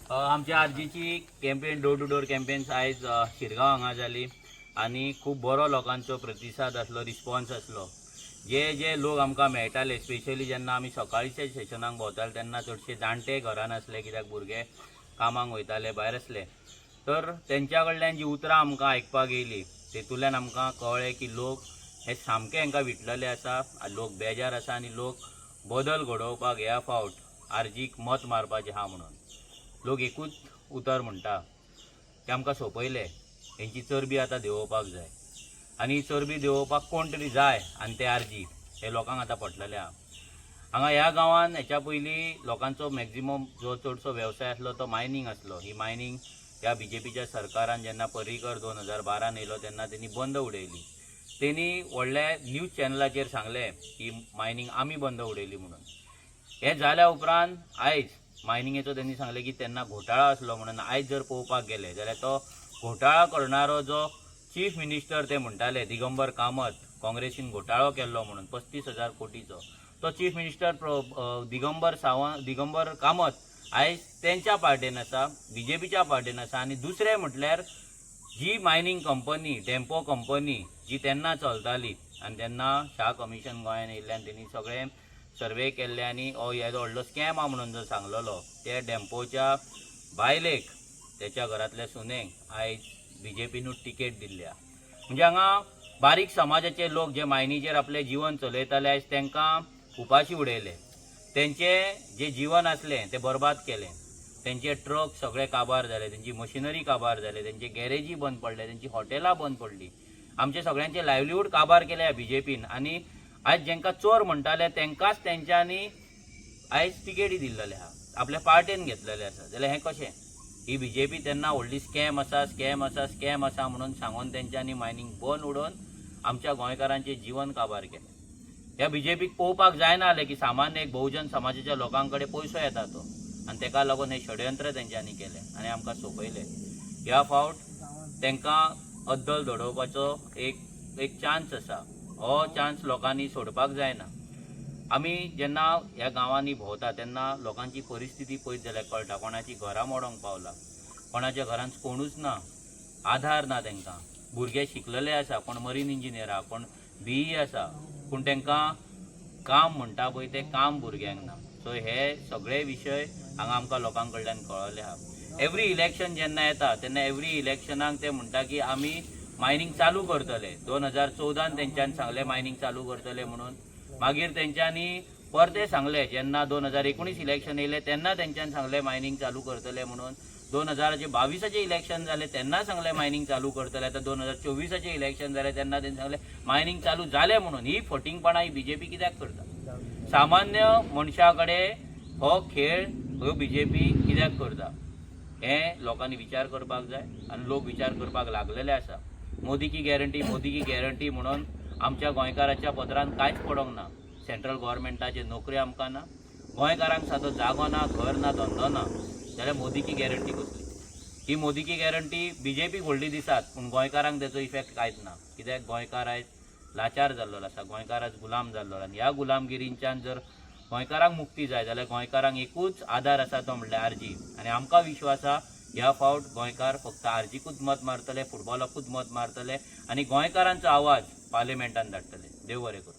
आमच्या आरजीची campaign door to door campaigns आयज शिरगांव हांगा जाली आनी खूब बरो लोकांचो प्रतिसाद आसलो, रिस्पॉन्स आसलो. जे लोक आमकां मेळटाले, स्पेशली जेन्ना आमी सकाळीचे सेशनाक भोंवताले तेन्ना चडशे जाणटे घरान आसले, कित्याक भुरगे कामाक वयताले, भायर आसले. तर तेंच्या कडल्यान जी उतरां आमकां आयकपाक येयली तेतूंतल्यान आमकां कळ्ळें की लोक हे सामके हांकां विटलले आसा, लोक बेजार आसा आनी लोक बदल घडोवपाक ह्या फावट आरजीक मत मारपाचें आहा म्हणून. लोक एकूच उतर म्हणटा ते आमकां सोंपयले, हेंची चरबी आतां देंवोवपाक जाय आनी चरबी देंवोवपाक कोण तरी जाय आनी ते आरजी हे लोकांक आतां पटलेले आहा. हांगा ह्या गांवांत हेच्या पयलीं लोकांचो मॅक्झिमम जो चडसो वेवसाय आसलो तो मायनींग आसलो. ही मायनींग ह्या बीजेपीच्या सरकारान जेन्ना पर्रीकर 2012 येयलो तेन्ना तेणी बंद उडयली. तेणी व्हडल्या न्यूज चॅनलाचेर सांगलें की मायनींग आमी बंद उडयली म्हणून. हे जाल्या उपरांत आयज मायनिंगेचो त्यांनी सांगले की तेन्ना घोटाळा आसलो म्हणून. आयज जर पळोवपाक गेले जाल्यार तो घोटाळा करणारो जो चीफ मिनिस्टर ते म्हणटाले दिगंबर कामत, काँग्रेसीन घोटाळो केल्लो म्हणून 35,000 कोटीचो, तो चीफ मिनिस्टर दिगंबर कामत आयज तेंच्या पार्टेन आसा, बीजेपीच्या पार्टेन आसा. आनी दुसरें म्हटल्यार जी मायनींग कंपनी, टेम्पो कंपनी जी तेन्ना चलताली आनी तेन्ना शाह कमिशन गोंयान येयल्ल्यान तेणी सगळें सर्वे केल्ले आनी हो हेजो व्हडलो स्कॅम आहा म्हणून जो सांगलेलो ते डेम्पोच्या बायलेक त्याच्या घरातल्या सुनेक आयज बीजेपीनूच तिकेट दिल्ल्या. म्हणजे हांगा बारीक समाजाचे लोक जे मायनीचेर आपले जीवन चलयताले आयज तांकां उपाशी उडयले. तेंचे जे जीवन आसलें ते बरबाद केलें. तेंचे ट्रक सगळे काबार जाले, तेंची मशिनरी काबार जाले, तेंचे गॅरेजी बंद पडले, तेंची हॉटेलां बंद पडली. आमचे सगळ्यांचे लायव्हलीहूड काबार केल्या बीजेपीन. आनी आयज जेंकां चोर म्हणटाले तेंकांच तेंच्यांनी आयज तिकेटी दिल्लेले आहा, आपल्या पार्टेन घेतलेले आसा. जाल्यार हें कशें? ही बीजेपी तेन्ना व्हडली स्कॅम आसा म्हणून सांगून तेंच्यांनी मायनींग बंद उडोवन आमच्या गोंयकारांचें जीवन काबार केलें. ह्या बीजेपीक पळोवपाक जायना जालें की सामान्य एक बहुजन समाजाच्या लोकां कडेन पयसो येता तो, आनी तेका लागून हें षडयंत्र तेंच्यांनी केलें आनी आमकां सोंपयलें. ह्या फावट तेंकां अद्दल घडोवपाचो एक चान्स आसा. हो चान्स लोकांनी सोडपाक जायना. आमी जेन्ना ह्या गांवांनी भोंवता तेन्ना लोकांची परिस्थिती पळयत जाल्यार कळटा. कोणाची घरां मोडोंक पावला, कोणाच्या घरांत कोणूच ना, आधार ना तेंकां. भुरगे शिकलेले आसा, कोण मरीन इंजिनियर आहा, कोण बीई आसा, पूण तेंकां काम म्हणटा पळय तें काम भुरग्यांक ना. सो हे सगळे विशय हांगा आमकां लोकां कडल्यान कळले आहा. एवरी इलेक्शन जेन्ना येता तेन्ना एवरी इलेक्शनाक ते म्हणटा की आमी मायनींग चालू करतले. 2014 तेंच्यांनी सांगले मायनींग चालू करतले म्हणून. मागीर तेंच्यांनी परते सांगले जेन्ना 2019 इलेक्शन येयले तेन्ना तेंच्यांनी सांगले मायनींग चालू करतले म्हणून. 2022 इलेक्शन जाले तेन्ना सांगले मायनींग चालू करतले. आतां 2024 इलेक्शन जाले तेन्ना तेंच्यांनी सांगले मायनींग चालू जाले म्हणून. ही फटिंगपणां ही बीजेपी कित्याक करता? सामान्य मनशा कडेन हो खेळ ह्यो बीजेपी कित्याक करता हें लोकांनी विचार करपाक जाय आनी लोक विचार करपाक लागलेले आसा. मोदी की गॅरंटी म्हणून आमच्या गोंयकाराच्या पदरान कांयच पडोंक ना. सेंट्रल गव्हर्मेंटाचे नोकरी आमकां ना, गोंयकारांक सादो जागो ना, घर ना, धंदो ना, जाल्यार मोदी की गॅरंटी कसली? ही मोदी की गॅरंटी बीजेपीक व्हडली दिसात पूण गोंयकारांक तेचो इफेक्ट कांयच ना. कित्याक गोंयकार आयज लाचार जाल्लो आसा, गोंयकार आयज गुलाम जाल्लो आसा. ह्या गुलामगिरींच्यान जर गोंयकारांक मुक्ती जाय जाल्यार गोंयकारांक एकूच आधार आसा तो म्हणल्यार आरजी. आनी आमकां विश्वास आसा ह्या फावट गोंयकार फक्त आरजीकूच मत मारतले, फुटबॉलाकूच मत मारतले आनी गोंयकारांचो आवाज पार्लिमेंटान धाडटले. देव बरें करूं.